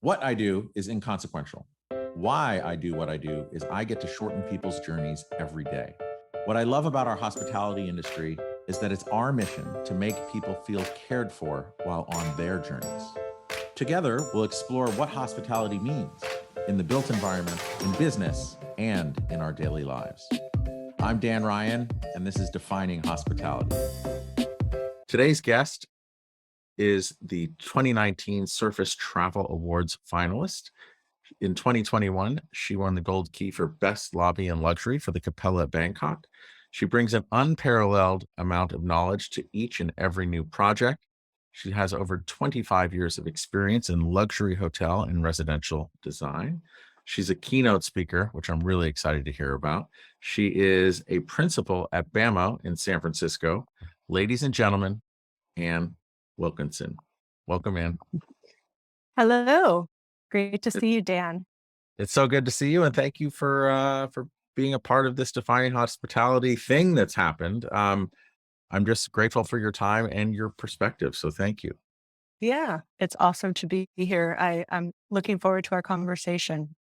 What I do is inconsequential. Why I do what I do is I get to shorten people's journeys every day. What I love about our hospitality industry is that it's our mission to make people feel cared for while on their journeys. Together, we'll explore what hospitality means in the built environment, in business, and in our daily lives. I'm Dan Ryan, and this is Defining Hospitality. Today's guest is the 2019 Surface Travel Awards finalist. In 2021, she won the Gold Key for Best Lobby and Luxury for the Capella at Bangkok. She brings an unparalleled amount of knowledge to each and every new project. She has over 25 years of experience in luxury hotel and residential design. She's a keynote speaker, which I'm really excited to hear about. She is a principal at BAMO in San Francisco. Ladies and gentlemen, Ann Wilkinson. Welcome, Ann. Hello. Great to see you, Dan. It's so good to see you, and thank you for being a part of this Defining Hospitality thing that's happened. I'm just grateful for your time and your perspective, so thank you. Yeah, it's awesome to be here. I'm looking forward to our conversation.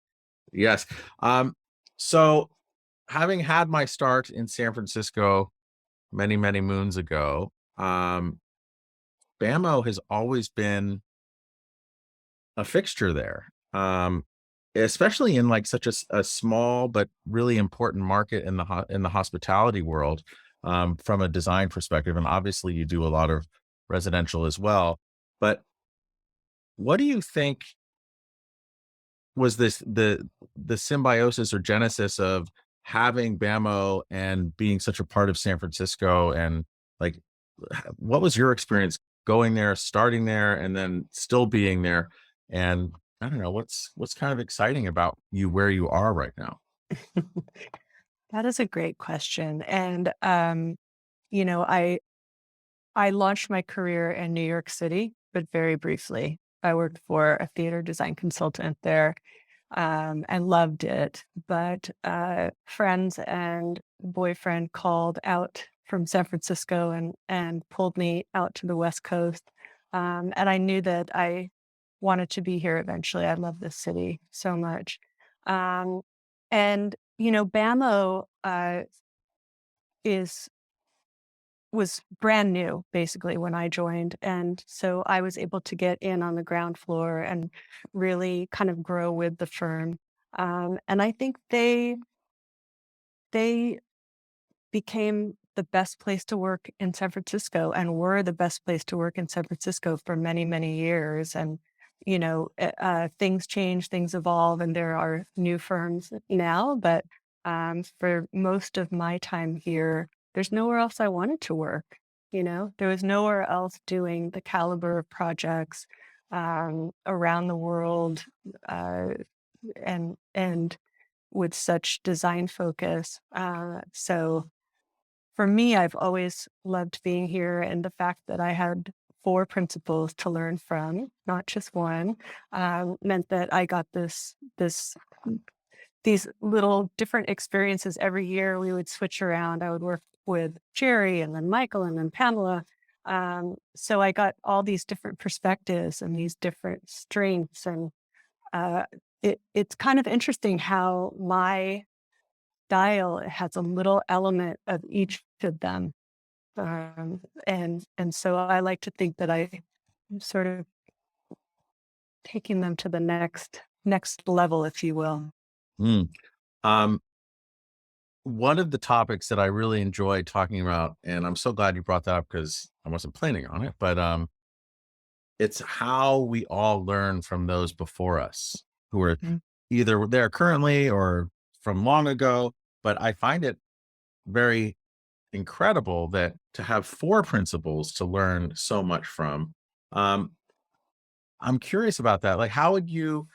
Yes. So having had my start in San Francisco many, many moons ago, BAMO has always been a fixture there. Especially in like such a small but really important market in the hospitality world, from a design perspective, and obviously you do a lot of residential as well. But what do you think was the symbiosis or genesis of having BAMO and being such a part of San Francisco? And like, what was your experience going there, starting there, and then still being there? And I don't know, what's kind of exciting about you where you are right now? That is a great question. And you know, I launched my career in New York City, but very briefly. I worked for a theater design consultant there, and loved it. But friends and boyfriend called out from San Francisco and pulled me out to the West Coast. And I knew that I wanted to be here eventually. I love this city so much. Um, and BAMO is was brand new basically when I joined, and so I was able to get in on the ground floor and really kind of grow with the firm. And I think they became the best place to work in San Francisco and were the best place to work in San Francisco for many, many years. And, things change, things evolve, and there are new firms now. But for most of my time here, there's nowhere else I wanted to work. There was nowhere else doing the caliber of projects around the world, and with such design focus. So for me, I've always loved being here, and the fact that I had 4 principals to learn from, not just 1, meant that I got these little different experiences every year. We would switch around. I would work with Jerry and then Michael and then Pamela. So I got all these different perspectives and these different strengths, and uh, it's kind of interesting how my style has a little element of each of them. And so I like to think that I'm sort of taking them to the next level, if you will. Mm. Um, One of the topics that I really enjoyed talking about, and I'm so glad you brought that up because I wasn't planning on it, but it's how we all learn from those before us who are Mhm. either there currently or from long ago. But I find it very incredible that to have 4 principles to learn so much from. Um, I'm curious about that. Like, how would you,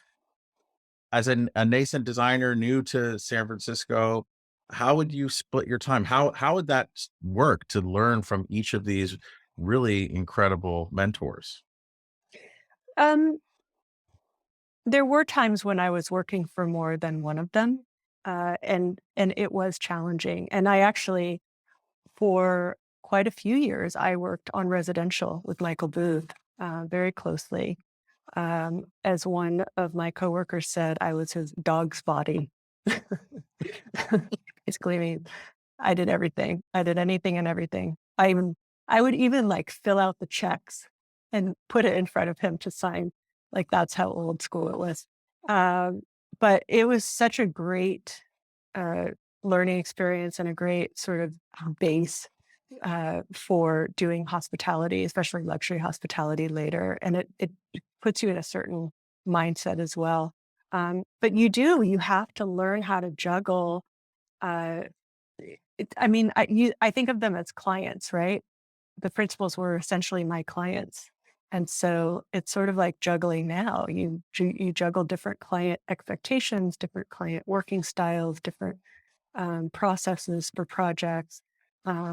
as a nascent designer new to San Francisco, how would you split your time? How would that work to learn from each of these really incredible mentors? Um, there were times when I was working for more than one of them, and it was challenging. And I actually, for quite a few years, I worked on residential with Michael Booth very closely. As one of my coworkers said, I was his dog's body. Basically, I mean, I did everything. I did anything and everything. I would even like fill out the checks and put it in front of him to sign. Like that's how old school it was. Um, but it was such a great uh, learning experience and a great sort of base for doing hospitality, especially luxury hospitality later. And it puts you in a certain mindset as well. But you have to learn how to juggle. Uh, I mean, I think of them as clients, right? The principals were essentially my clients. And so it's sort of like juggling now. You juggle different client expectations, different client working styles, different processes for projects.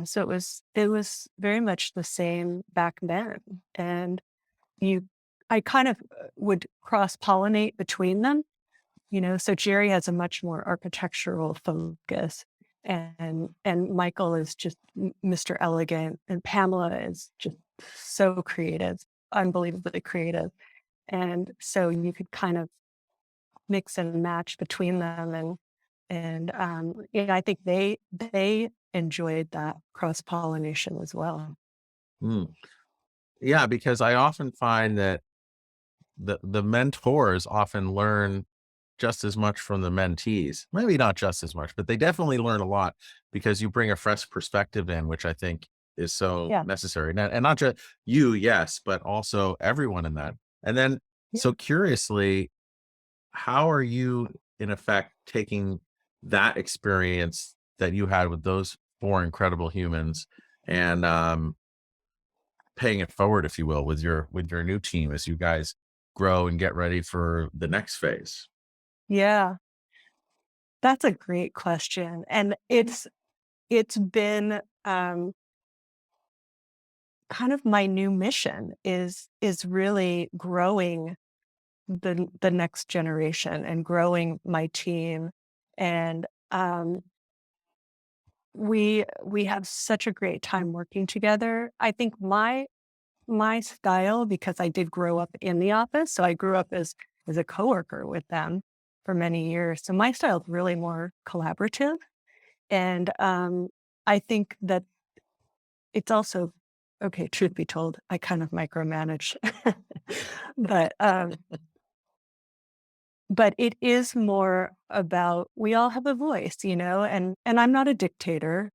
So it was very much the same back then. And you I kind of would cross pollinate between them, so Jerry has a much more architectural focus, and Michael is just Mr. Elegant, and Pamela is just so creative, unbelievably creative. And so you could kind of mix and match between them, and I think they enjoyed that cross pollination as well. Mm. Yeah, because I often find that the mentors often learn just as much from the mentees. Maybe not just as much, but they definitely learn a lot because you bring a fresh perspective in, which I think is so Yeah, necessary. And not just you, yes, but also everyone in that. And then, yeah. so curiously, how are you, in effect, taking that experience that you had with those four incredible humans and paying it forward, if you will, with your new team as you guys grow and get ready for the next phase? Yeah, that's a great question, and it's been kind of my new mission is really growing the next generation and growing my team. And we have such a great time working together. I think my style, because I did grow up in the office, so I grew up as a coworker with them for many years. So my style is really more collaborative. And I think that it's also okay, truth be told, I kind of micromanage. But, but it is more about we all have a voice, and I'm not a dictator,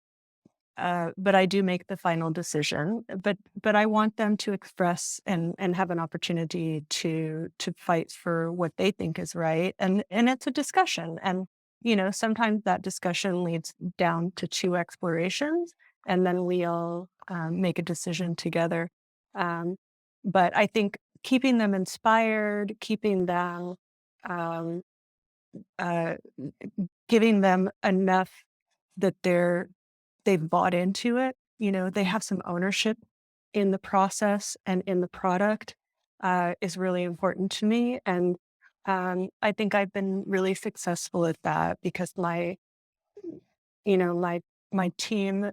but I do make the final decision. But I want them to express and have an opportunity to fight for what they think is right, and it's a discussion, and sometimes that discussion leads down to two explorations, and then we all make a decision together. Um, but I think keeping them inspired, keeping them um, uh, giving them enough that they've bought into it, they have some ownership in the process and in the product, is really important to me. And I think I've been really successful at that because my team,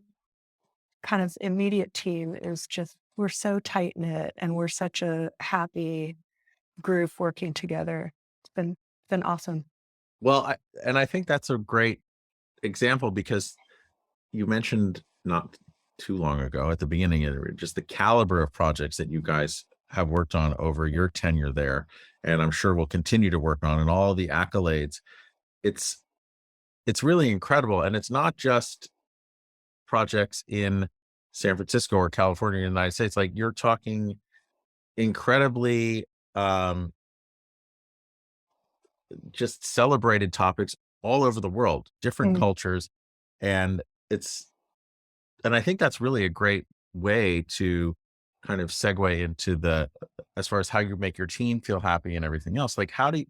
kind of immediate team, is just we're so tight knit and we're such a happy group working together. It's been awesome. Well, I think that's a great example because you mentioned not too long ago at the beginning of it, just the caliber of projects that you guys have worked on over your tenure there, and I'm sure will continue to work on, and all the accolades. It's it's really incredible, and it's not just projects in San Francisco or California, in the United States. Like you're talking incredibly um, just celebrated topics all over the world, different Mm. cultures, and it's and I think that's really a great way to kind of segue into the as far as how you make your team feel happy and everything else. Like how do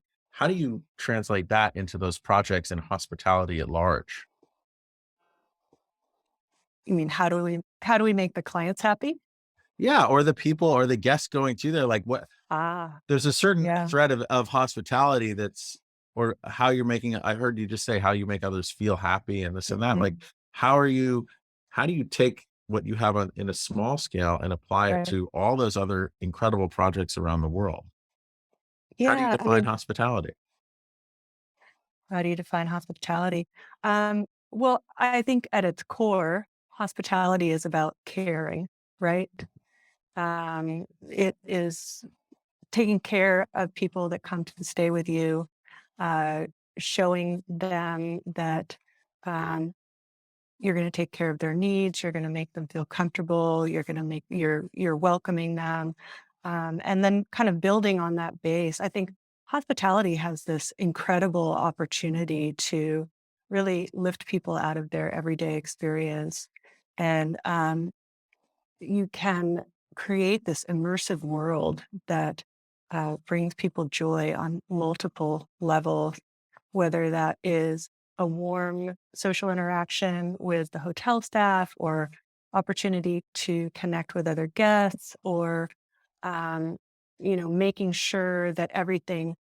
you translate that into those projects and hospitality at large? You mean how do we make the clients happy? Yeah, or the people or the guests going through there, like what Ah, there's a certain yeah. thread of hospitality that's or how you're making I heard you just say how you make others feel happy and this and that. Like Mhm. how are you how do you take what you have on in a small scale and apply it Right. to all those other incredible projects around the world? How do you Yeah, I define mean, hospitality? how do you define hospitality? Well, I think at its core, hospitality is about caring, right? It is taking care of people that come to stay with you, uh, showing them that um, you're going to take care of their needs, you're going to make them feel comfortable, you're going to make you're welcoming them, and then kind of building on that base. I think hospitality has this incredible opportunity to really lift people out of their everyday experience, and you can create this immersive world that brings people joy on multiple levels, whether that is a warm social interaction with the hotel staff or opportunity to connect with other guests or um, making sure that everything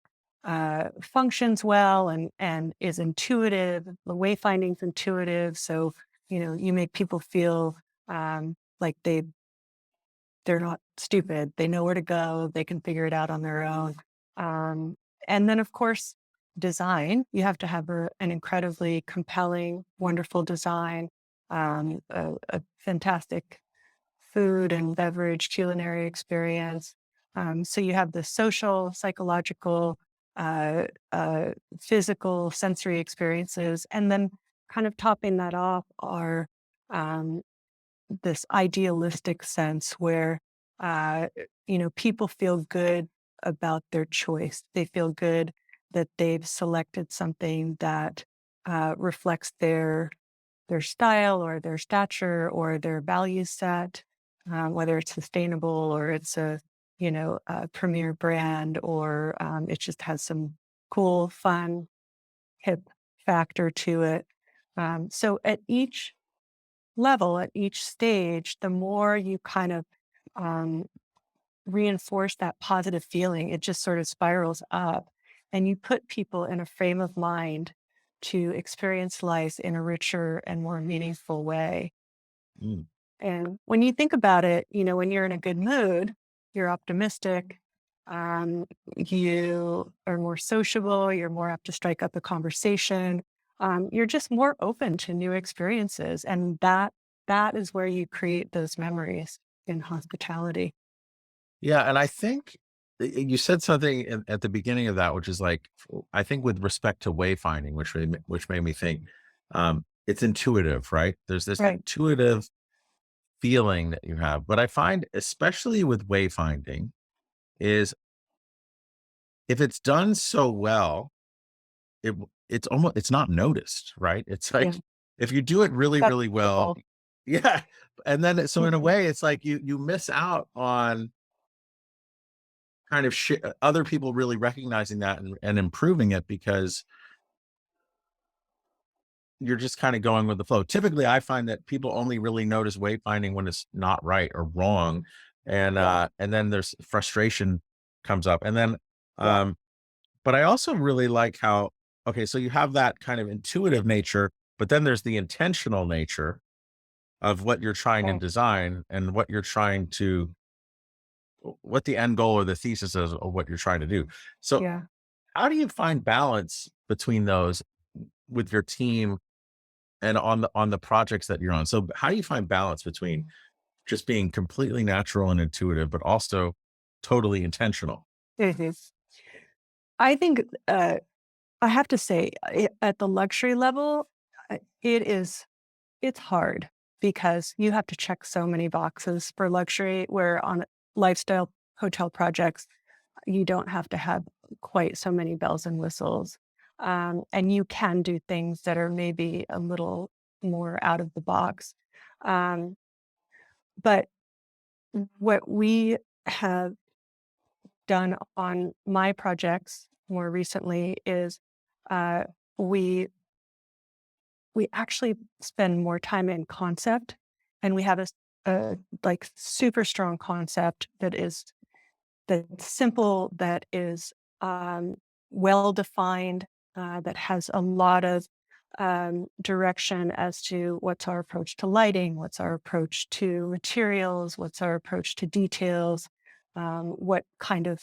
functions well and is intuitive. The wayfinding's intuitive, so you make people feel like they're not stupid. They know where to go. They can figure it out on their own. Um, and then, of course, design. You have to have an incredibly compelling, wonderful design, a fantastic food and beverage culinary experience. So you have the social, psychological, uh, uh, physical, sensory experiences, and then kind of topping that off are um, this idealistic sense where uh, people feel good about their choice. They feel good that they've selected something that reflects their style or their stature or their value set, whether it's sustainable or it's a premier brand or it just has some cool, fun, hip factor to it. So at each level, at each stage, the more you kind of um, reinforce that positive feeling, it just sort of spirals up. And you put people in a frame of mind to experience life in a richer and more meaningful way. Mm. And when you think about it, when you're in a good mood, you're optimistic, you are more sociable, you're more apt to strike up a conversation. You're just more open to new experiences. And that is where you create those memories in hospitality. Yeah, and I think you said something at the beginning of that, which is like, I think with respect to wayfinding, which made me think, it's intuitive, right? There's this Right. intuitive feeling that you have. But I find, especially with wayfinding, is if it's done so well, it's not noticed, right? It's Yeah. like if you do it really, That's really well, beautiful. yeah. And then so in a Mhm. way, it's like you miss out on kind of other people really recognizing that and improving it because you're just kind of going with the flow. Typically, I find that people only really notice wayfinding when it's not right or wrong, Yeah. and then there's frustration comes up, and then Yeah. um, but I also really like how okay, so you have that kind of intuitive nature, but then there's the intentional nature of what you're trying to Right. design and what you're trying to what the end goal or the thesis is of what you're trying to do. So Yeah. how do you find balance between those with your team and on the projects that you're on? So how do you find balance between just being completely natural and intuitive, but also totally intentional? Mhm. I think I have to say, at the luxury level, it's hard because you have to check so many boxes for luxury, where on lifestyle hotel projects, you don't have to have quite so many bells and whistles. And you can do things that are maybe a little more out of the box. Um, but what we have done on my projects more recently is uh, we we actually spend more time in concept, and we have a like super strong concept that's simple, that is well defined, that has a lot of direction as to what's our approach to lighting, what's our approach to materials, what's our approach to details. what kind of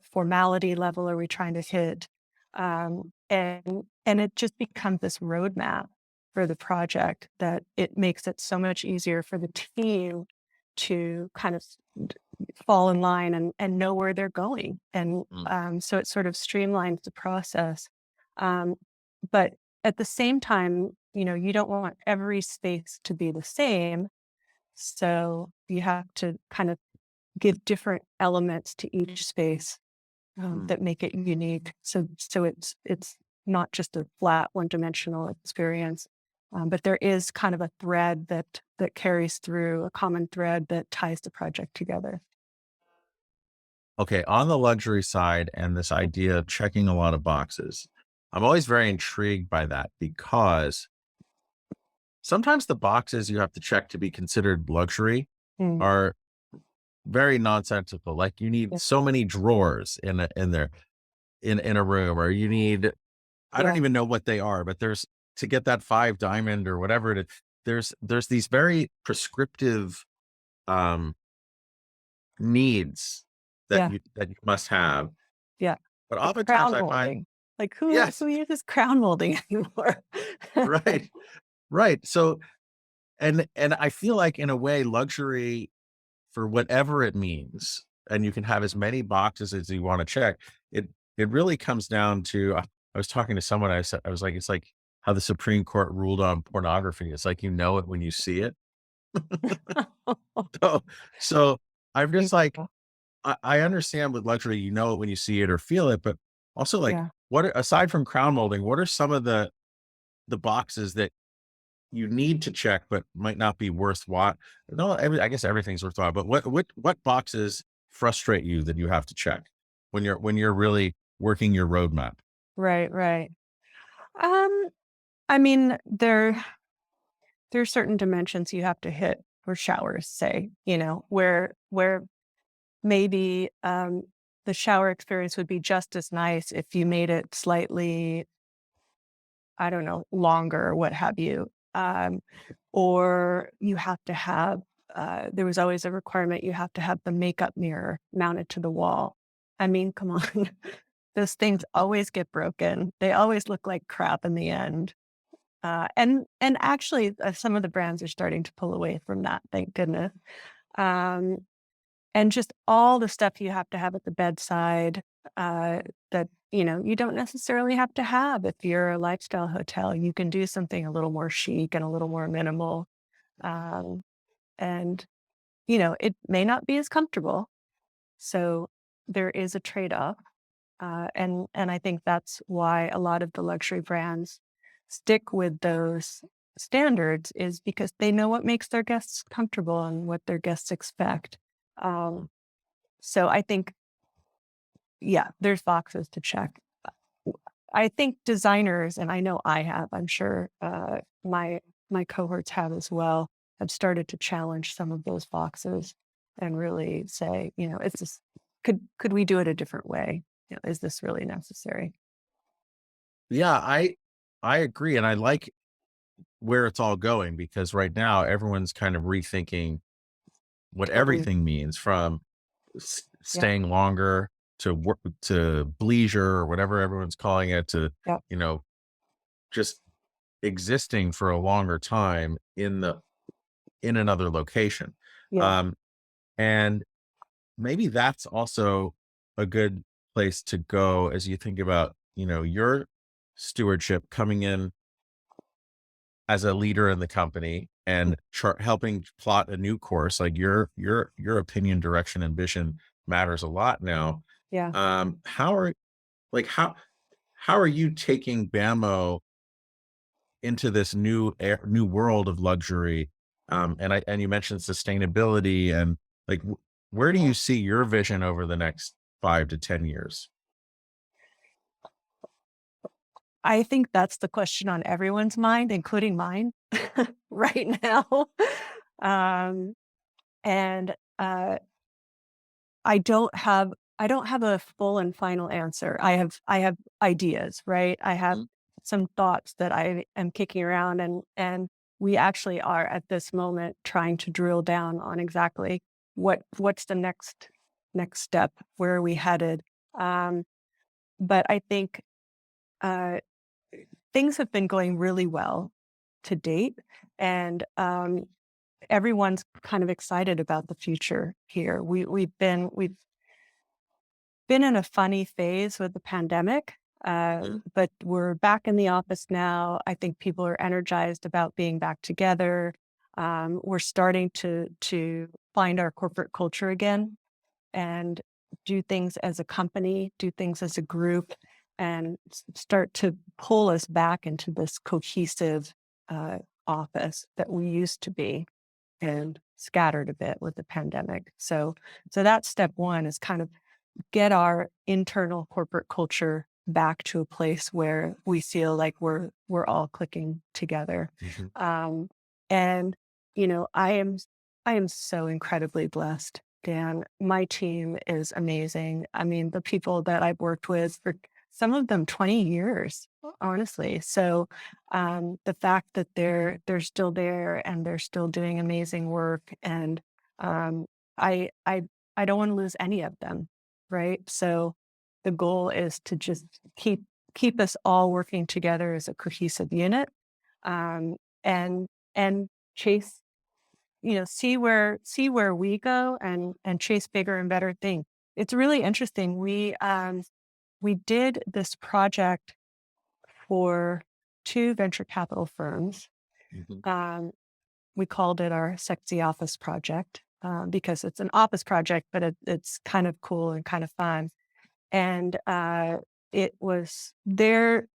formality level are we trying to hit, and it just becomes this roadmap for the project that it makes it so much easier for the team to kind of fall in line and know where they're going. And so it sort of streamlines the process. Um, but at the same time, you don't want every space to be the same. So you have to kind of give different elements to each space that make it unique. So it's not just a flat one-dimensional experience, but there is kind of a thread that carries through, a common thread that ties the project together. Okay, on the luxury side and this idea of checking a lot of boxes, I'm always very intrigued by that because sometimes the boxes you have to check to be considered luxury Mm, are very nonsensical. Like you need yeah, so many drawers in a room, or you need, I don't yeah, even know what they are, but there's, to get that 5 diamond or whatever it is, there's these very prescriptive um needs yeah, that you must have. yeah. But Like oftentimes crown I find, molding. Like who yes, who uses crown molding anymore? right, right. So, and I feel like in a way, luxury, for whatever it means, and you can have as many boxes as you want to check. It really comes down to, I was talking to someone, I said, I was like, it's like how the Supreme Court ruled on pornography. It's like, you know it when you see it. So, so I'm just like, I understand with luxury, you know it when you see it or feel it, but also like, Yeah. aside from crown molding, what are some of the boxes that you need to check, but might not be worthwhile? No, I guess everything's worthwhile, but what boxes frustrate you that you have to check when you're really working your roadmap? Right, right. Um, I mean, there's certain dimensions you have to hit for showers, say, where maybe the shower experience would be just as nice if you made it slightly, I don't know, longer or what have you. Or you have to have, there was always a requirement you have to have the makeup mirror mounted to the wall. I mean, come on. Those things always get broken. They always look like crap in the end. And actually, some of the brands are starting to pull away from that, thank goodness. Um, and just all the stuff you have to have at the bedside, that, you don't necessarily have to have if you're a lifestyle hotel. You can do something a little more chic and a little more minimal. Um, and, it may not be as comfortable. So there is a trade-off. And I think that's why a lot of the luxury brands stick with those standards, is because they know what makes their guests comfortable and what their guests expect. Um, so I think, yeah, there's boxes to check. I think designers, and I know I have, I'm sure my cohorts have as well, have started to challenge some of those boxes and really say, is this, could we do it a different way? Is this really necessary? Yeah, I agree, and I like where it's all going because right now everyone's kind of rethinking what Totally. everything means, from Yeah. staying longer to work to bleisure or whatever everyone's calling it, to, Yeah. you know, just existing for a longer time in another location. Yeah. Um, and maybe that's also a good place to go as you think about, your stewardship coming in as a leader in the company and helping plot a new course. Like your opinion, direction, and vision matters a lot now. Yeah. How are, like how are you taking BAMO into this new world of luxury? And you mentioned sustainability, and like where do you see your vision over the next 5 to 10 years? I think that's the question on everyone's mind, including mine right now. Um, and I don't have a full and final answer. I have ideas, right? I have Mhm. some thoughts that I am kicking around, and we actually are at this moment trying to drill down on exactly what's the next next step? Where are we headed? But I think things have been going really well to date, and everyone's kind of excited about the future here. We've been in a funny phase with the pandemic, but we're back in the office now. I think people are energized about being back together. We're starting to find our corporate culture again and do things as a company, do things as a group, and start to pull us back into this cohesive office that we used to be, and scattered a bit with the pandemic. So that's step one, is kind of get our internal corporate culture back to a place where we feel like we're all clicking together. And I am so incredibly blessed, Dan. My team is amazing. I mean, the people that I've worked with for some of them 20 years, honestly. So the fact that they're still there and they're still doing amazing work, and I I don't want to lose any of them, right? So the goal is to just keep us all working together as a cohesive unit, um, and chase, see where we go, and chase bigger and better things. It's really interesting. We did this project for two venture capital firms. Mhm. We called it our sexy office project, because it's an office project, but it's kind of cool and kind of fun. And it was their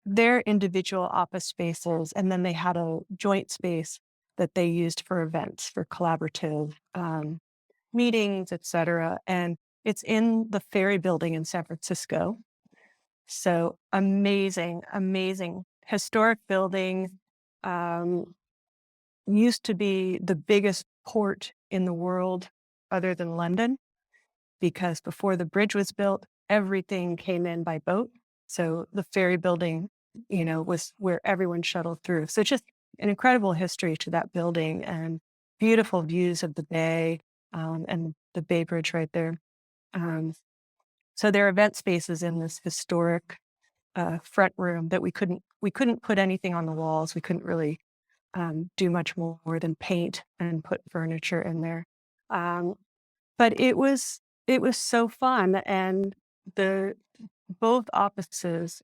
individual office spaces, and then they had a joint space that they used for events, for collaborative meetings, etc. And it's in the Ferry Building in San Francisco. So amazing, amazing historic building. Um, Used to be the biggest port in the world other than London, because before the bridge was built, everything came in by boat. So the ferry building, was where everyone shuttled through. So just an incredible history to that building, and beautiful views of the bay, and the Bay Bridge right there. Um, so there are event spaces in this historic front room that we couldn't put anything on the walls. We couldn't really do much more than paint and put furniture in there. Um, but it was so fun, and the both offices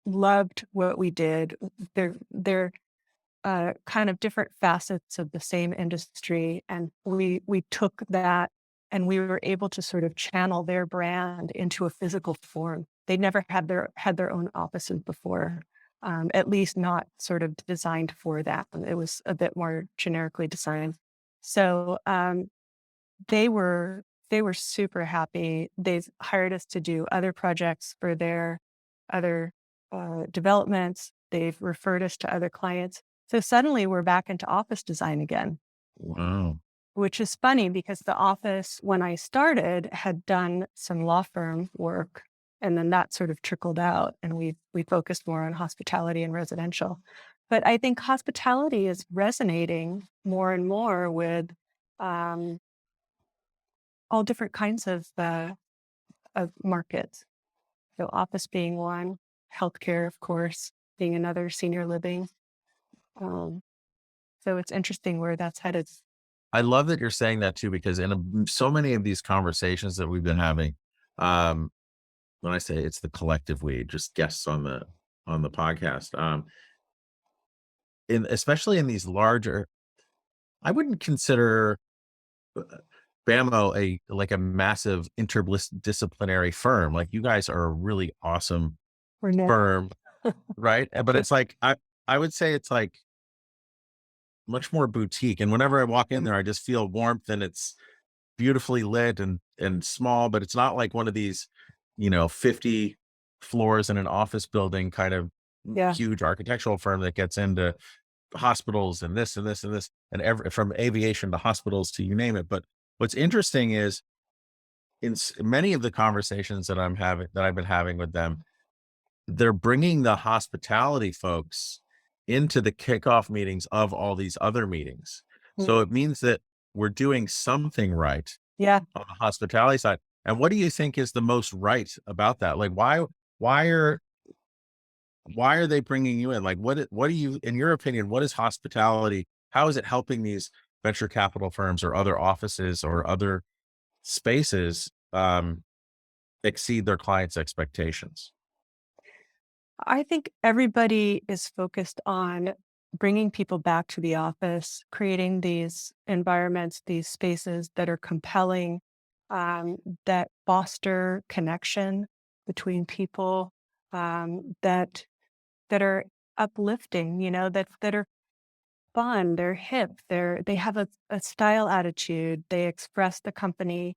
loved what we did. They're kind of different facets of the same industry, and we took that, and we were able to sort of channel their brand into a physical form. They never had their own offices before, at least not sort of designed for that. It was a bit more generically designed. So they were super happy. They've hired us to do other projects for their other developments. They've referred us to other clients. So suddenly we're back into office design again, Wow. which is funny because the office, when I started, had done some law firm work, and then that sort of trickled out, and we focused more on hospitality and residential. But I think hospitality is resonating more and more with um, all different kinds of markets. So office being one, healthcare, of course, being another, senior living. Um, so it's interesting where that's headed. I love that you're saying that too, because in so many of these conversations that we've been having, um, when I say it's the collective we, just guests on the podcast, in especially in these larger, I wouldn't consider BAMO a massive interdisciplinary firm. Like, you guys are a really awesome We're now. firm, right? But it's like I would say it's like much more boutique. And whenever I walk in there, I just feel warmth, and it's beautifully lit and small, but it's not like one of these, 50 floors in an office building kind of Yeah. huge architectural firm that gets into hospitals and this and this and this and from aviation to hospitals to you name it. But what's interesting is in many of the conversations that I've been having with them, they're bringing the hospitality folks into the kickoff meetings of all these other meetings. So it means that we're doing something right Yeah. on the hospitality side. And what do you think is the most right about that? Like, why are they bringing you in? Like, what do you, in your opinion, what is hospitality? How is it helping these venture capital firms or other offices or other spaces exceed their clients' expectations? I think everybody is focused on bringing people back to the office, creating these environments, these spaces that are compelling, that foster connection between people, that are uplifting, that are fun, they're hip, they have a style attitude, they express the company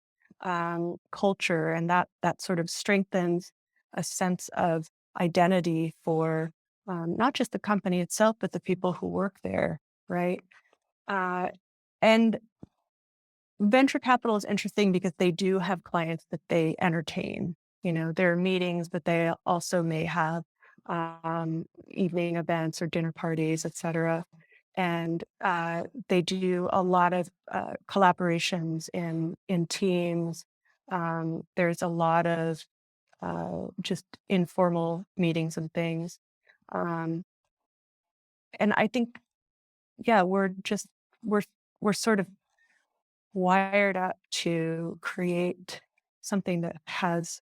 culture, and that sort of strengthens a sense of identity for not just the company itself, but the people who work there, right? Uh, and venture capital is interesting because they do have clients that they entertain. There are meetings, but they also may have evening events or dinner parties, et cetera. And they do a lot of collaborations in teams. There's a lot of just informal meetings and things. Um, and I think, yeah, we're we're sort of wired up to create something that has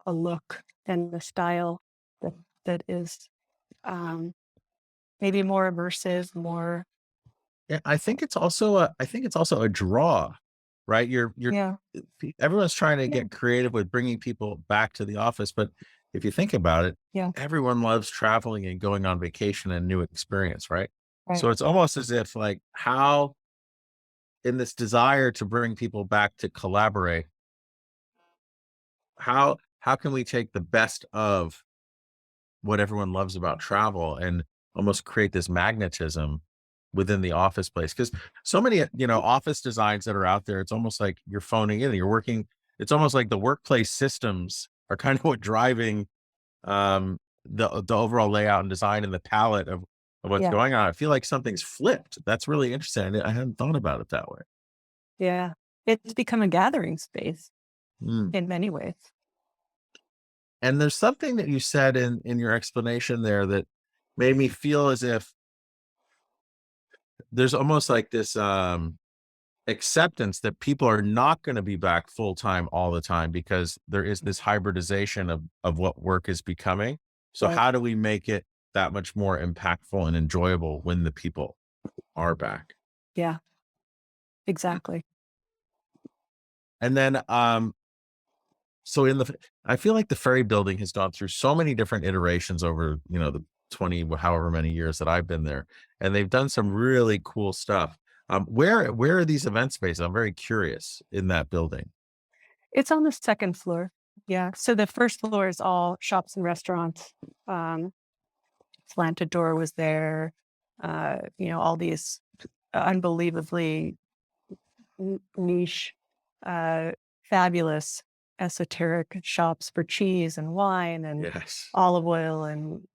a look and the style that is maybe more immersive, more. Yeah, I think it's also a draw, right? Yeah, Everyone's trying to yeah, get creative with bringing people back to the office, but if you think about it, yeah, everyone loves traveling and going on vacation and new experience, right? right. So it's almost as if like how in this desire to bring people back to collaborate, how can we take the best of what everyone loves about travel and almost create this magnetism within the office place? Because so many, office designs that are out there, it's almost like you're phoning in, you're working. It's almost like the workplace systems are kind of what driving the overall layout and design and the palette of what's Yeah, going on. I feel like something's flipped. That's really interesting. I hadn't thought about it that way. yeah. It's become a gathering space Mm. in many ways. And there's something that you said in your explanation there that made me feel as if there's almost like this acceptance that people are not going to be back full time all the time because there is this hybridization of what work is becoming. So Right. how do we make it that much more impactful and enjoyable when the people are back? Yeah, exactly. And then so I feel like the ferry building has gone through so many different iterations over, the 20 however many years that I've been there, and they've done some really cool stuff. Where are these event spaces? I'm very curious in that building. It's on the second floor. Yeah. So the first floor is all shops and restaurants. Um, Slanted Door was there. All these unbelievably niche, uh, fabulous, esoteric shops for cheese and wine and Yes. olive oil and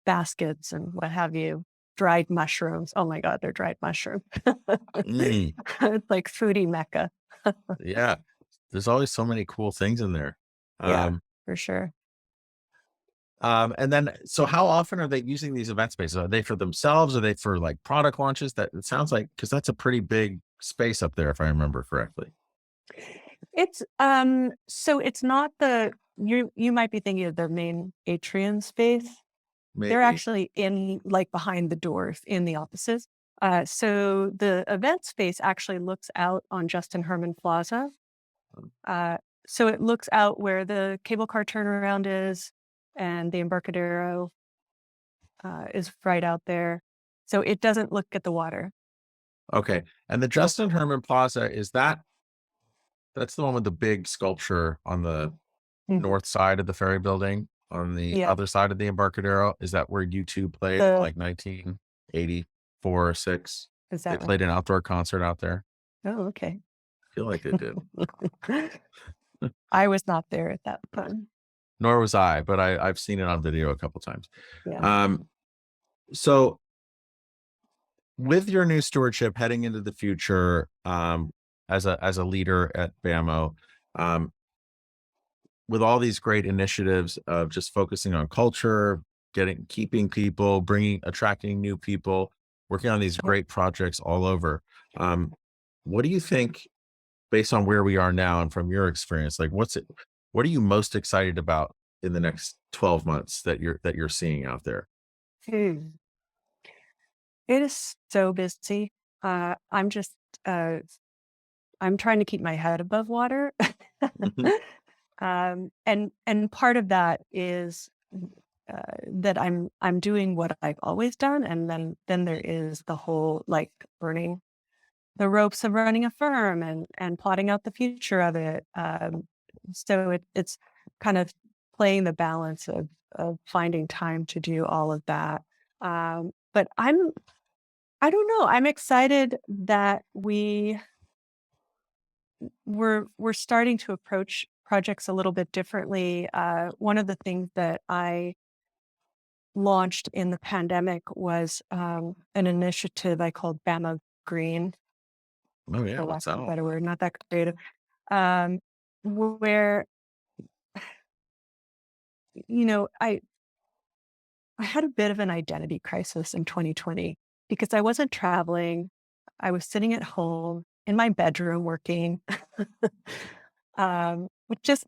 baskets and what have you. Dried mushrooms. Oh my God, they're dried mushrooms. Mm, It's like foodie mecca. yeah. There's always so many cool things in there. Yeah, Um, for sure. and then, so how often are they using these event spaces? Are they for themselves? Are they for like product launches? That it sounds like, because that's a pretty big space up there, if I remember correctly. It's so it's not you might be thinking of the main atrium space. They're Maybe. actually in like behind the doors in the offices. So the event space actually looks out on Justin Herman Plaza. Uh, so it looks out where the cable car turnaround is and the Embarcadero is right out there. So it doesn't look at the water. Okay. And the Yeah. Justin Herman Plaza, that's the one with the big sculpture on the Mhm. north side of the ferry building, on the Yeah. other side of the Embarcadero? Is that where you two played in The like 1984 or 6? is They that right? played an outdoor concert out there. Oh, okay. I feel like they did. I was not there at that time. Nor was I, but I've seen it on video a couple times. Yeah. Um, so with your new stewardship heading into the future, as a leader at BAMO, Um, with all these great initiatives of just focusing on culture, keeping people, attracting new people, working on these great projects all over. Um, what do you think, based on where we are now and from your experience, like what are you most excited about in the next 12 months that you're seeing out there? Hmm. It is so busy. I'm just, uh, I'm trying to keep my head above water. Mhm. And part of that is that I'm doing what I've always done, and then there is the whole like learning the ropes of running a firm and plotting out the future of it. So it's kind of playing the balance of finding time to do all of that. But I don't know. I'm excited that we're starting to approach projects a little bit differently. One of the things that I launched in the pandemic was an initiative I called BAMO Green, Oh yeah, for lack what's that of a all? better word, not that creative. um, where you know I had a bit of an identity crisis in 2020 because I wasn't traveling. I was sitting at home in my bedroom working. Which just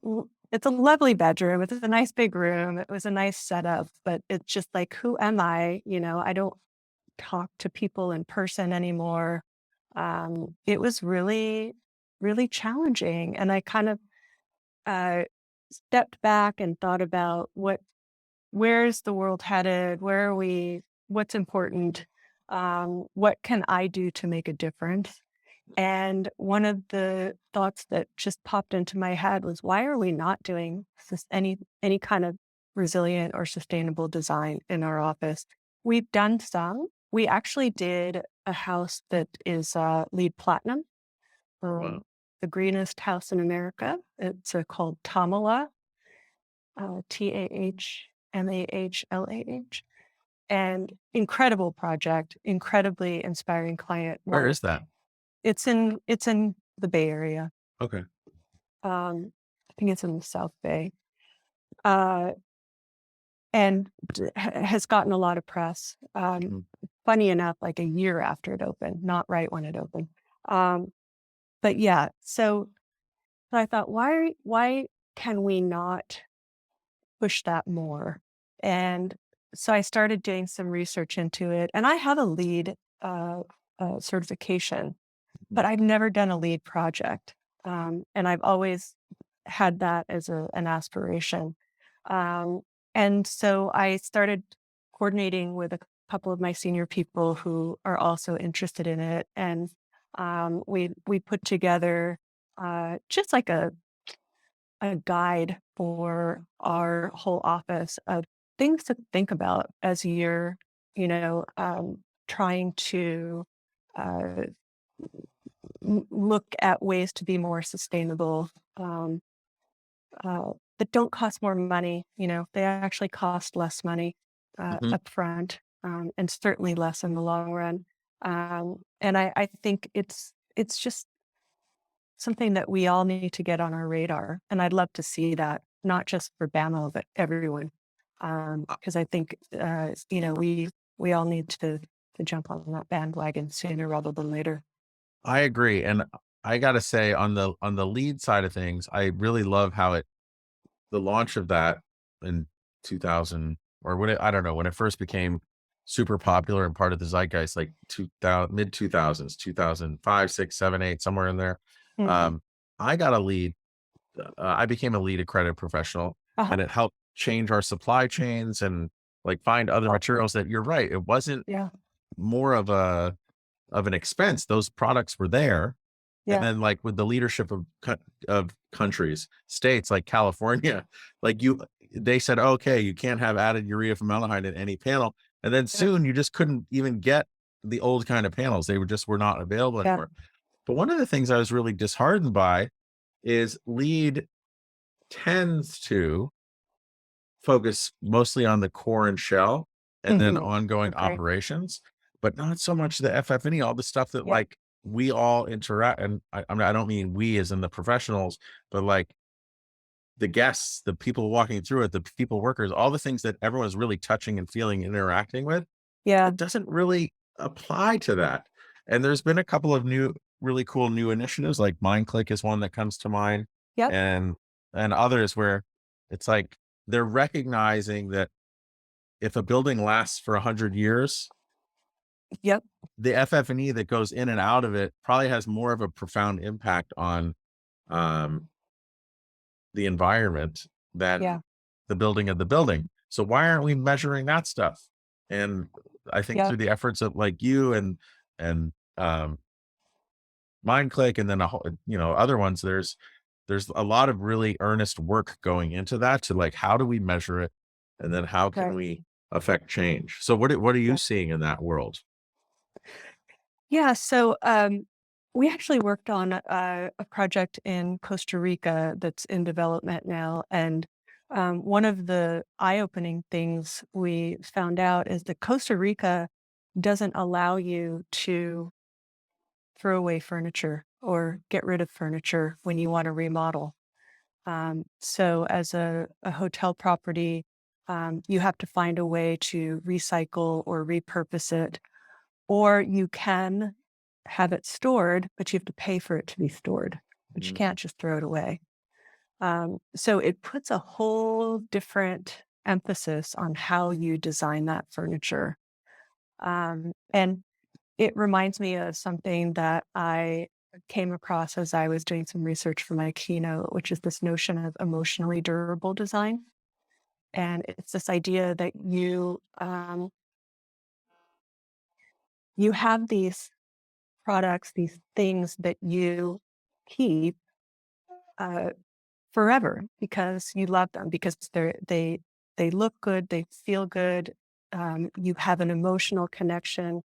it's a lovely bedroom. It's a nice big room. It was a nice setup, but it's just like, who am I? I don't talk to people in person anymore. It was really, really challenging, and I kind of uh, stepped back and thought about where's the world headed? Where are we? What's important? What can I do to make a difference? And one of the thoughts that just popped into my head was, why are we not doing any kind of resilient or sustainable design in our office? We've done some. We actually did a house that is LEED Platinum, Wow. um, the greenest house in America. It's called Tahmahlah, Tahmahlah, and incredible project, incredibly inspiring client. Where One, is that? it's in the Bay Area. Okay. I think it's in the South Bay, uh, and has gotten a lot of press. Mhm. Funny enough, like a year after it opened, not right when it opened. Um, but yeah, so I thought, why can we not push that more? And so I started doing some research into it, and I have a lead uh, certification, but I've never done a lead project. And I've always had that as an aspiration. Um, and so I started coordinating with a couple of my senior people who are also interested in it. And we put together just like a guide for our whole office of things to think about as you're, you know, um, trying to uh, look at ways to be more sustainable, um, that don't cost more money. They actually cost less money Mhm. upfront, and certainly less in the long run. And I think it's just something that we all need to get on our radar. And I'd love to see that, not just for BAMO, but everyone. Because I think we all need to jump on that bandwagon sooner rather than later. I agree, and I gotta say, on the lead side of things, I really love how the launch of that in 2000, or I don't know, when it first became super popular and part of the zeitgeist, like 2000, mid 2000s, 2005, 6, 7, 8, somewhere in there. Mhm. Um, I got a lead. I became a lead accredited professional, Uh-huh. and it helped change our supply chains and like find other materials that you're right. It wasn't Yeah. more of an expense. Those products were there. And Yeah. then like with the leadership of countries, states like California, like they said, okay, you can't have added urea formaldehyde in any panel. And then Yeah. soon you just couldn't even get the old kind of panels. They were not available Yeah. anymore. But one of the things I was really disheartened by is lead tends to focus mostly on the core and shell and then Mhm. ongoing Agree. operations, but not so much the FF&E, all the stuff that Yep. like we all interact, and I mean, I don't mean we as in the professionals, but like the guests, the people walking through it, the people workers, all the things that everyone's really touching and feeling, interacting with, Yeah. it doesn't really apply to that. And there's been a couple of really cool new initiatives, like Mindclick is one that comes to mind, Yep. and others where it's like they're recognizing that if a building lasts for 100 years, Yep. the FF&E that goes in and out of it probably has more of a profound impact on um, the environment Yeah. than the building of the building. So why aren't we measuring that stuff? And I think Yep. through the efforts of like you and Mindclick, and then other ones, there's a lot of really earnest work going into that to like, how do we measure it, and then how can Right. we affect change? So what are you Yeah. seeing in that world? Yeah. So we actually worked on a project in Costa Rica that's in development now. And one of the eye-opening things we found out is that Costa Rica doesn't allow you to throw away furniture or get rid of furniture when you want to remodel. So as a hotel property, you have to find a way to recycle or repurpose it, or you can have it stored, but you have to pay for it to be stored, but you Mm. can't just throw it away. So it puts a whole different emphasis on how you design that furniture. And it reminds me of something that I came across as I was doing some research for my keynote, which is this notion of emotionally durable design. And it's this idea that you have these products, these things that you keep uh, forever because you love them, because they look good, they feel good. You have an emotional connection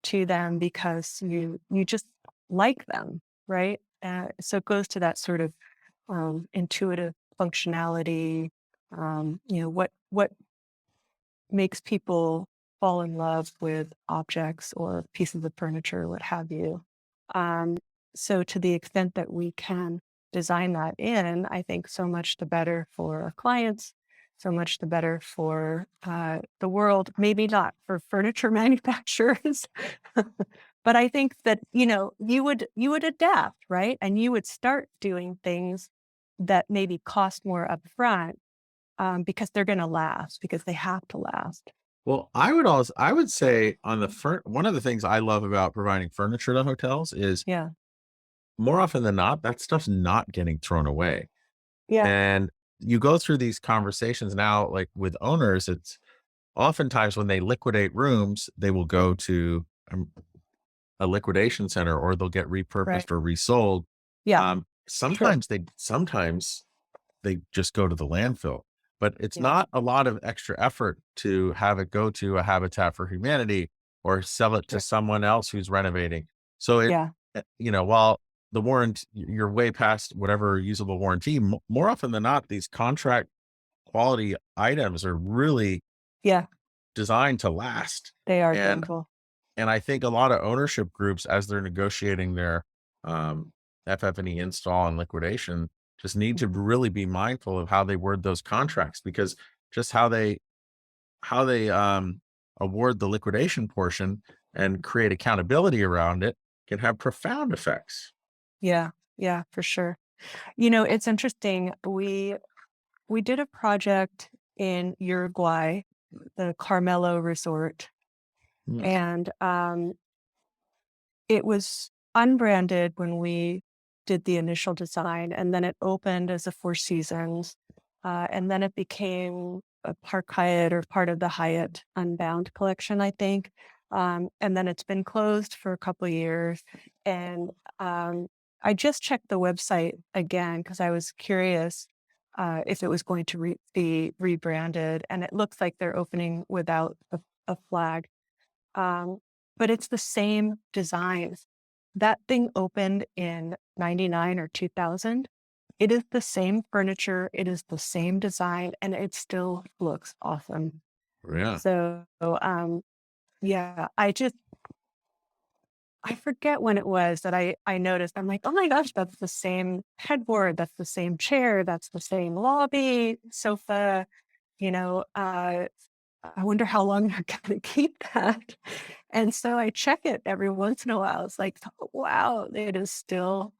to them because you just like them, right? So it goes to that sort of intuitive functionality. What makes people fall in love with objects or pieces of furniture, what have you. Um, so to the extent that we can design that in, I think so much the better for our clients, so much the better for the world. Maybe not for furniture manufacturers, but I think that you would adapt, right? And you would start doing things that maybe cost more upfront because they're going to last, because they have to last. Well, I would say on the one of the things I love about providing furniture to hotels is Yeah. more often than not, that stuff's not getting thrown away. Yeah. And you go through these conversations now, like with owners, it's oftentimes when they liquidate rooms, they will go to a liquidation center, or they'll get Right. repurposed or resold. Yeah. Sure. Sometimes they just go to the landfill, but it's Yeah. not a lot of extra effort to have it go to a Habitat for Humanity or sell it to Sure. someone else who's renovating. So Yeah. while the warranty, you're way past whatever usable warranty, more often than not, these contract quality items are really Yeah. designed to last. They are And durable. I think a lot of ownership groups, as they're negotiating their um, FF&E install and liquidation, just need to really be mindful of how they word those contracts, because just how they award the liquidation portion and create accountability around it can have profound effects. Yeah. Yeah, for sure. It's interesting. We did a project in Uruguay, the Carmelo Resort, Mm. and it was unbranded when we did the initial design, and then it opened as a Four Seasons, and then it became a Park Hyatt or part of the Hyatt Unbound collection, I think. And then it's been closed for a couple of years. And I just checked the website again because I was curious if it was going to be rebranded, and it looks like they're opening without a flag. Um, but it's the same designs. That thing opened in 99 or 2000. It is the same furniture, it is the same design, and it still looks awesome. Yeah. So, yeah, I forget when it was that I noticed. I'm like, oh my gosh, that's the same headboard, that's the same chair, that's the same lobby sofa. You know, I wonder how long they're going to keep that. And so I check it every once in a while. It's like, "Oh, wow, it's still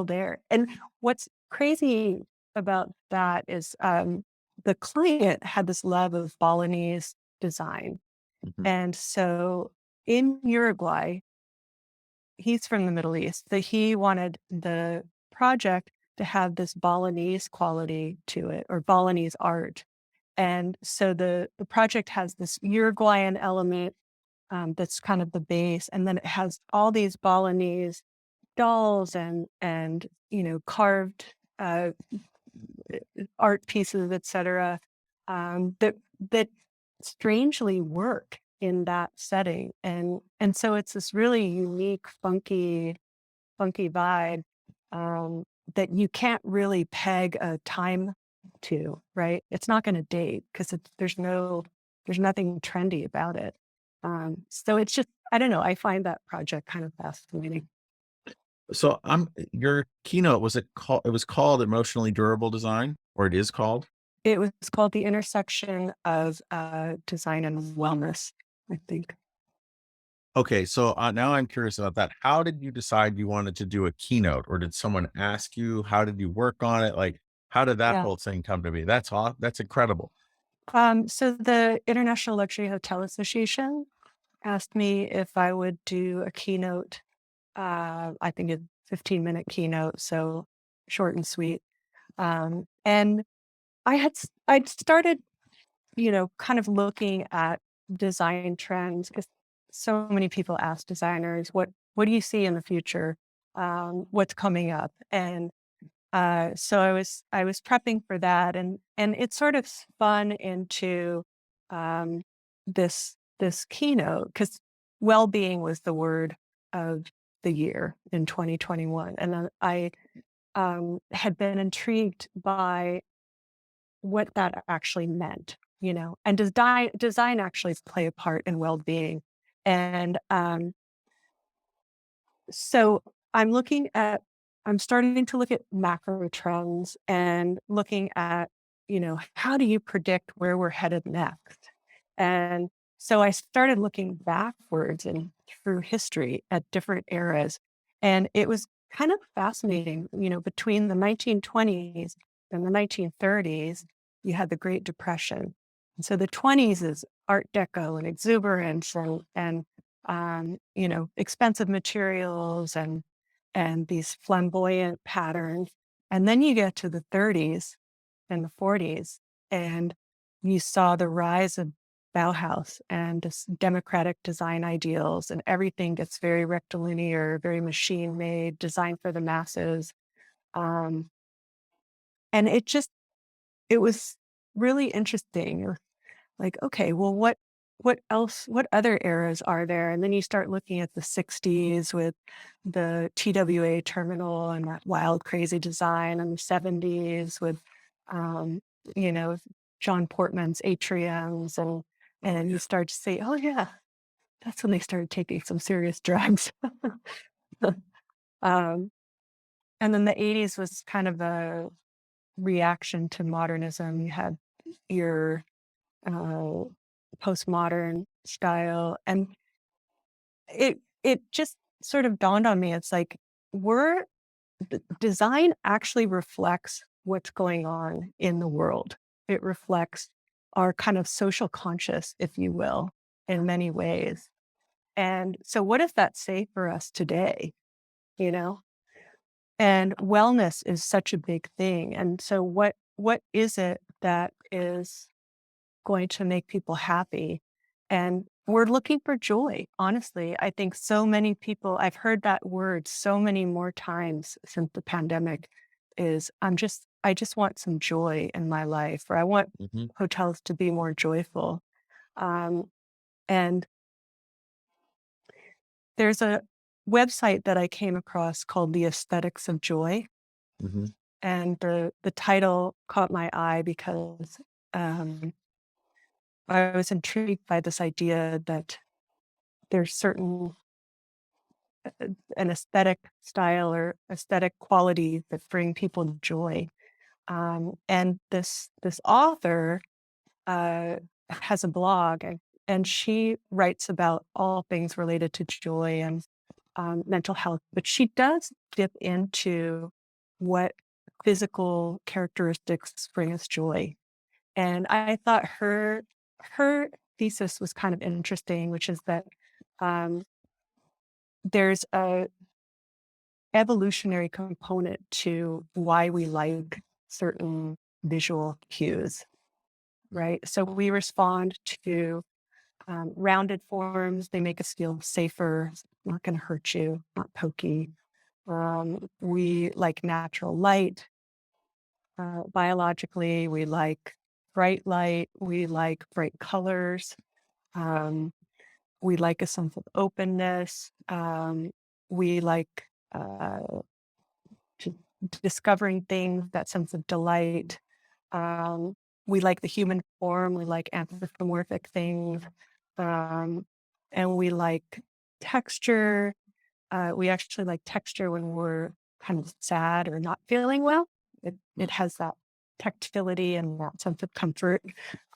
there." And what's crazy about that is the client had this love of Balinese design. Mhm. And so in Uruguay, he's from the Middle East, that he wanted the project to have this Balinese quality to it, or Balinese art. And so the project has this Uruguayan element, that's kind of the base, and then it has all these Balinese dolls and carved art pieces, etc. That strangely work in that setting, and so it's this really unique, funky vibe, um, that you can't really peg a time to, right? It's not going to date because there's nothing trendy about it. So it's just, I don't know. I find that project kind of fascinating. So your keynote, it was called Emotionally Durable Design, or it is called? It was called the intersection of design and wellness, I think. Okay, so now I'm curious about that. How did you decide you wanted to do a keynote, or did someone ask you? How did you work on it? Like, how did that Yeah. whole thing come to be? That's incredible. So the International Luxury Hotel Association asked me if I would do a keynote. I think a 15-minute keynote, so short and sweet. And I'd started, kind of looking at design trends because so many people ask designers, what do you see in the future? What's coming up? And so I was prepping for that, and it sort of spun into um, this keynote because well-being was the word of the year in 2021, and then I had been intrigued by what that actually meant, and does design actually play a part in well-being, and so I'm looking at I'm starting to look at macro trends and looking at, how do you predict where we're headed next? And so I started looking backwards and through history at different eras. And it was kind of fascinating, between the 1920s and the 1930s, you had the Great Depression. And so the 20s is Art Deco and exuberance and expensive materials and these flamboyant patterns. And then you get to the 30s and the 40s, and you saw the rise of Bauhaus and this democratic design ideals, and everything gets very rectilinear, very machine made, designed for the masses. Um, and it was really interesting. Like, okay, well, what other eras are there? And then you start looking at the 60s with the TWA terminal and that wild, crazy design, and the 70s with, um, you know, John Portman's atriums, and you start to say, oh yeah, that's when they started taking some serious drugs. um, and then the 80s was kind of a reaction to modernism. You had your uh, postmodern style, and it just sort of dawned on me. It's like we're design actually reflects what's going on in the world. It reflects our kind of social conscious, if you will, in many ways. And so, what does that say for us today? You know, and wellness is such a big thing. And so, what is it that is going to make people happy? And we're looking for joy, honestly. I think so many people, I've heard that word so many more times since the pandemic, is I just want some joy in my life, or I want Mhm. hotels to be more joyful. Um, and there's a website that I came across called The Aesthetics of Joy. Mhm. And the title caught my eye because um, I was intrigued by this idea that there's certain an aesthetic style or aesthetic quality that bring people joy. And this author uh, has a blog, and she writes about all things related to joy and mental health, but she does dip into what physical characteristics bring us joy. And I thought her thesis was kind of interesting, which is that um, there's a evolutionary component to why we like certain visual cues, right? So we respond to rounded forms. They make us feel safer, not going to hurt you, not pokey. We like natural light. Biologically, we like bright light. We like bright colors. Um, we like a sense of openness. We like to discovering things, that sense of delight. Um, we like the human form. We like anthropomorphic things. Um, and we like texture. We actually like texture when we're kind of sad or not feeling well. It has that tactility and that sense of comfort.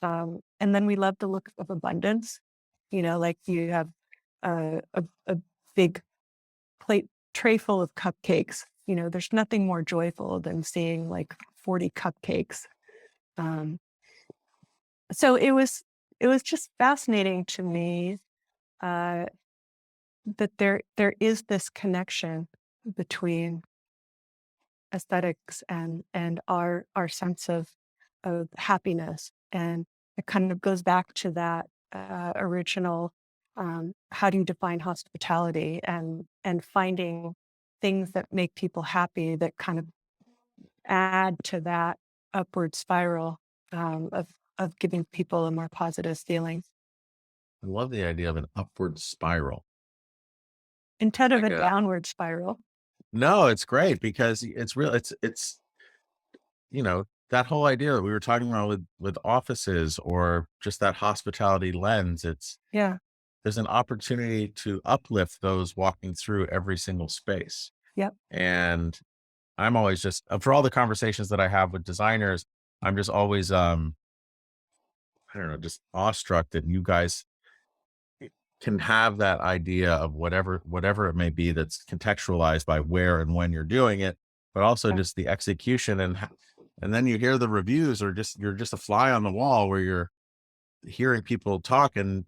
And then we love the look of abundance. Like you have a big plate tray full of cupcakes. There's nothing more joyful than seeing like 40 cupcakes. Um, so it was just fascinating to me uh, that there is this connection between aesthetics and our sense of happiness, and it kind of goes back to that original how do you define hospitality, and finding things that make people happy that kind of add to that upward spiral of giving people a more positive feeling I love the idea of an upward spiral. instead of Like a a downward spiral. No, it's great because it's real. It's that whole idea that we were talking about with offices or just that hospitality lens. Yeah. There's an opportunity to uplift those walking through every single space. Yep. And I'm always just for all the conversations that I have with designers, I'm just always I don't know, just awestruck that you guys can have that idea of whatever it may be that's contextualized by where and when you're doing it, but also Yeah. just the execution and then you hear the reviews or just you're just a fly on the wall where you're hearing people talk and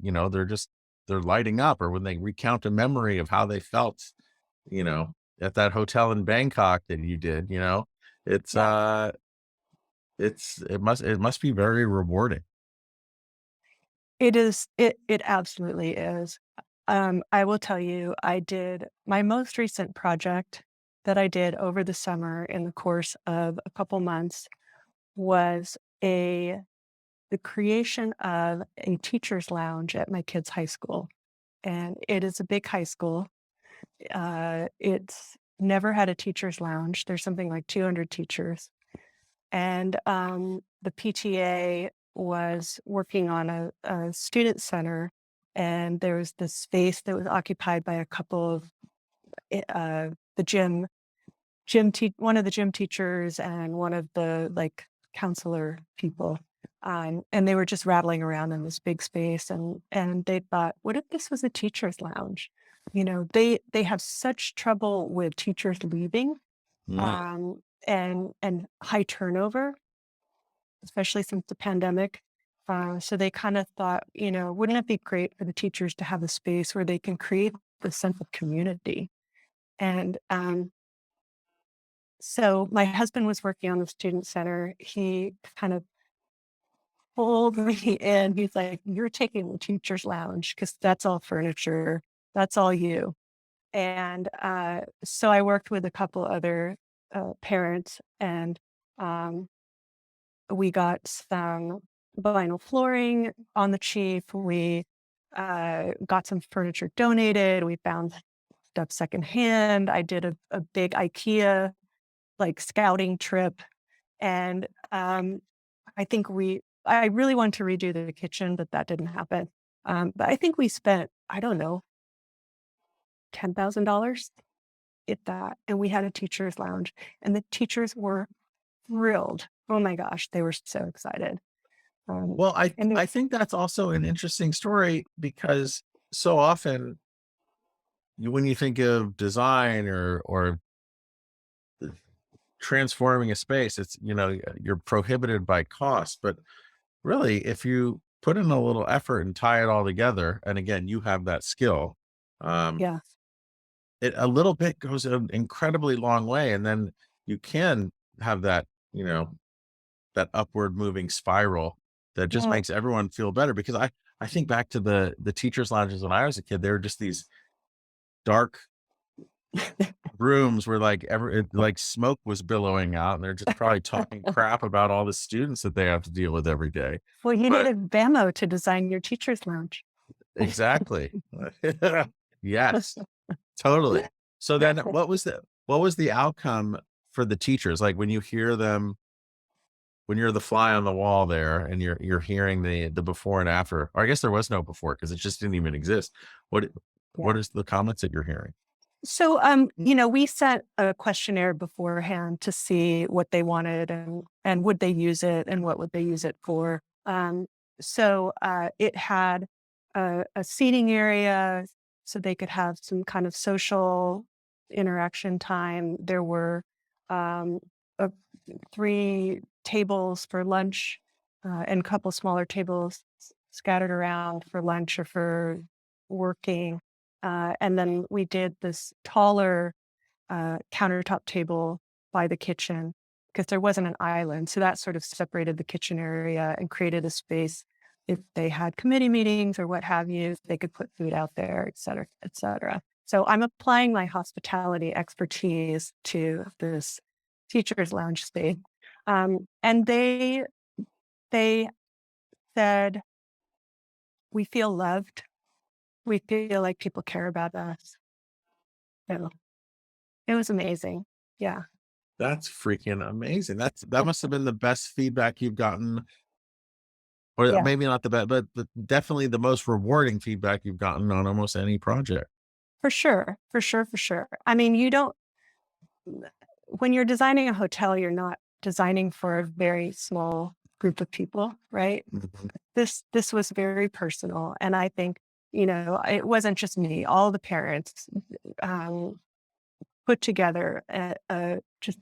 they're lighting up or when they recount a memory of how they felt, you know, at that hotel in Bangkok that you did, it's Yeah. it must be very rewarding. It absolutely is. I will tell you, I did my most recent project that I did over the summer in the course of a couple months was the creation of a teacher's lounge at my kids' high school. And it is a big high school. It's never had a teacher's lounge. There's something like 200 teachers. And the PTA was working on a student center, and there was this space that was occupied by a couple of the one of the gym teachers and one of the like counselor people. And they were just rattling around in this big space, and they thought, what if this was a teacher's lounge? They have such trouble with teachers leaving, Mm. and high turnover, especially since the pandemic. So they kind of thought, wouldn't it be great for the teachers to have a space where they can create the sense of community? And so my husband was working on the student center. He kind of pulled me in. He's like, "You're taking the teacher's lounge because that's all furniture. That's all you." And so I worked with a couple other parents, and um, we got some vinyl flooring on the cheap. We got some furniture donated. We found stuff secondhand. I did a big IKEA like scouting trip, and I really wanted to redo the kitchen, but that didn't happen. But I think we spent, I don't know, $10,000, if that. And we had a teacher's lounge, and the teachers were thrilled. Oh my gosh, they were so excited. Well, And I think that's also an interesting story because so often when you think of design or transforming a space, it's, you're prohibited by cost. But really, if you put in a little effort and tie it all together, and again, you have that skill, um, yeah, it a little bit goes an incredibly long way. And then you can have that, that upward moving spiral that just yeah, makes everyone feel better. Because I think back to the teachers' lounges when I was a kid, they were just these dark rooms where like smoke was billowing out, and they're just probably talking crap about all the students that they have to deal with every day. well, you But needed BAMO to design your teacher's lounge. exactly. Yes, totally. So then what was the outcome for the teachers? Like when you hear them, when you're the fly on the wall there and you're hearing the before and after, or I guess there was no before because it just didn't even exist. What Yeah. what is the comments that you're hearing? So, we sent a questionnaire beforehand to see what they wanted and would they use it and what would they use it for. It had a seating area so they could have some kind of social interaction time. There were um, uh, 3 tables for lunch and a couple smaller tables scattered around for lunch or for working. And then we did this taller countertop table by the kitchen because there wasn't an island. So that sort of separated the kitchen area and created a space. If they had committee meetings or what have you, they could put food out there, et cetera, et cetera. So I'm applying my hospitality expertise to this teacher's lounge space. And they said, we feel loved. We feel like people care about us. So it was amazing. Yeah. That's freaking amazing. That must have been the best feedback you've gotten, or Yeah. maybe not the best, but definitely the most rewarding feedback you've gotten on almost any project. For sure. For sure. For sure. I mean, when you're designing a hotel, you're not designing for a very small group of people, right? Mhm. This was very personal. And I think, it wasn't just me, all the parents um, put together a just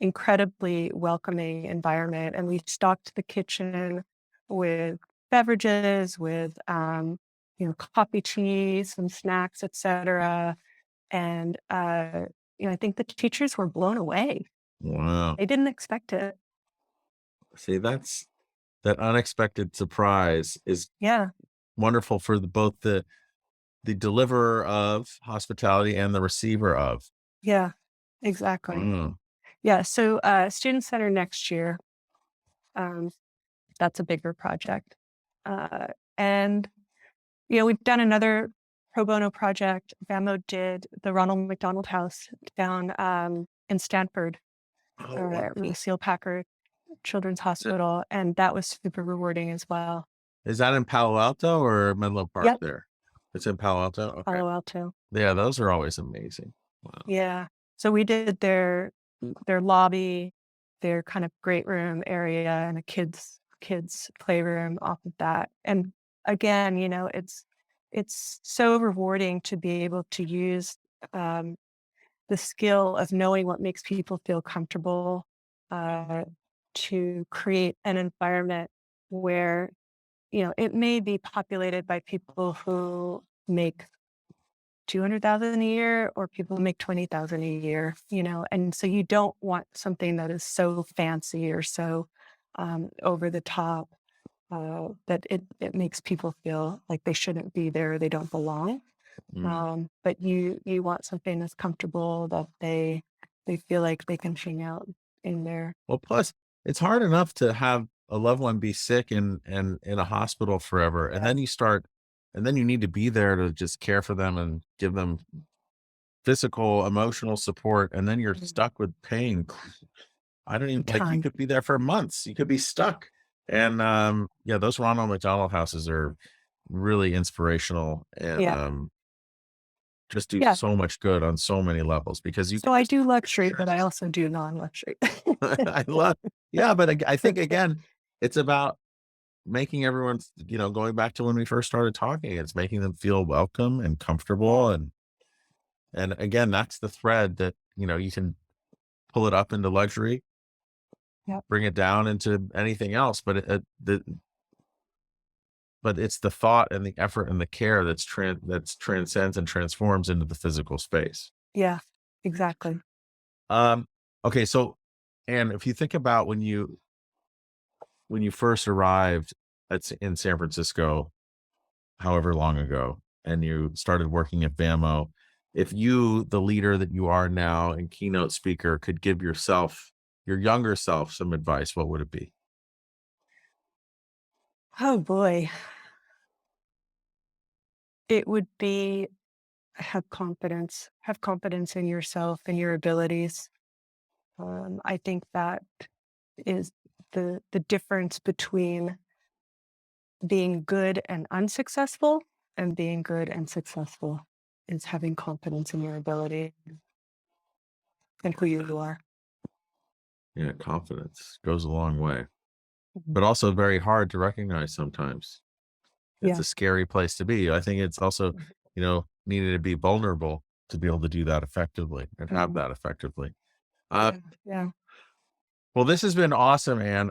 incredibly welcoming environment. And we stocked the kitchen with beverages, with coffee, tea, some snacks, etc. And I think the teachers were blown away. Wow. They didn't expect it. See, that unexpected surprise is Yeah, wonderful for both the deliverer of hospitality and the receiver of. yeah, exactly. Mm. Yeah. So student center next year. Um, that's a bigger project. Uh, and we've done another pro bono project. BAMO did the Ronald McDonald House down in Stanford, Oh, or at wow. Lucille Packard Children's Hospital, and that was super rewarding as well. Is that in Palo Alto or Menlo Park Yep, there? It's in Palo Alto? Okay. Palo Alto. Yeah, those are always amazing. Wow. Yeah. So we did their lobby, their kind of great room area, and a kids playroom off of that. And again, it's so rewarding to be able to use um, the skill of knowing what makes people feel comfortable uh, to create an environment where it may be populated by people who make 200,000 a year or people who make 20,000 a year, and so you don't want something that is so fancy or so over the top that it makes people feel like they shouldn't be there, they don't belong. Mm. But you want something that's comfortable, that they feel like they can hang out in there. Well, plus it's hard enough to have a loved one be sick and in a hospital forever. And then you need to be there to just care for them and give them physical, emotional support. And then you're Mm. stuck with pain. I don't even like, you Ton. could be there for months. You could be stuck. And yeah, those Ronald McDonald houses are really inspirational. And Yeah. just do Yeah. so much good on so many levels because you So I do luxury, but I also do non-luxury. I love, yeah, but I think again, it's about making everyone, going back to when we first started talking, it's making them feel welcome and comfortable. And again, that's the thread that, you can pull it up into luxury, Yep. bring it down into anything else. But but it's the thought and the effort and the care that's transcends and transforms into the physical space. Yeah, exactly. Okay. So, and if you think about when you first arrived in San Francisco, however long ago, and you started working at BAMO, if you, the leader that you are now and keynote speaker, could give your younger self some advice, what would it be? Oh boy. It would be have confidence in yourself and your abilities. I think that is the difference between being good and unsuccessful and being good and successful is having confidence in your ability and who you are. Yeah, confidence goes a long way, Mhm. but also very hard to recognize sometimes. It's Yeah. a scary place to be. I think it's also, needing to be vulnerable to be able to do that effectively and have Mhm. that effectively. Uh, Yeah. well, this has been awesome, Anne.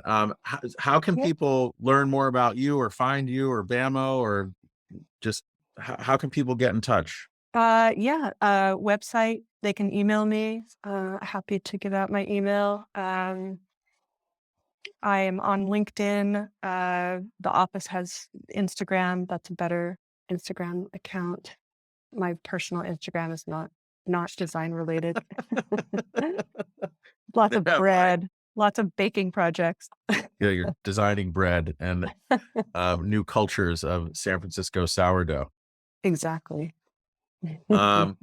How can Yeah. people learn more about you or find you or BAMO or just how can people get in touch? Website. They can email me. Happy to give out my email. I am on LinkedIn. The office has Instagram. That's a better Instagram account. My personal Instagram is not design related. Lots of Yeah, right. bread, lots of baking projects. Yeah, you're designing bread and new cultures of San Francisco sourdough. Exactly. Um,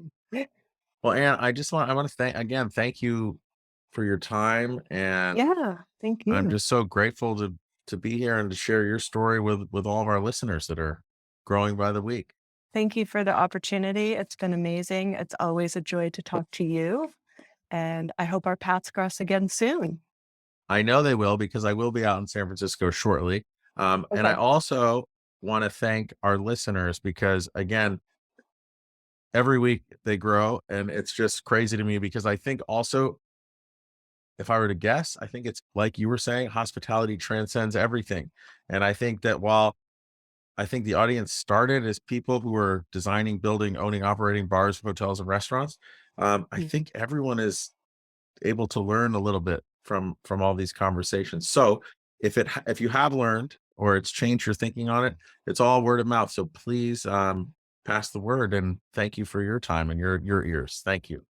well, Anne, I want to thank you for your time, and Yeah, thank I'm you. just so grateful to be here and to share your story with all of our listeners that are growing by the week. Thank you for the opportunity. It's been amazing. It's always a joy to talk to you, and I hope our paths cross again soon. I know they will because I will be out in San Francisco shortly. And I Okay. also want to thank our listeners because, again, every week they grow. And it's just crazy to me because I think also, if I were to guess, I think it's like you were saying, hospitality transcends everything. And I think that while I think the audience started as people who were designing, building, owning, operating bars, hotels, and restaurants, I Mm. think everyone is able to learn a little bit from all these conversations. So if you have learned or it's changed your thinking on it, it's all word of mouth. So please pass the word and thank you for your time and your ears. Thank you.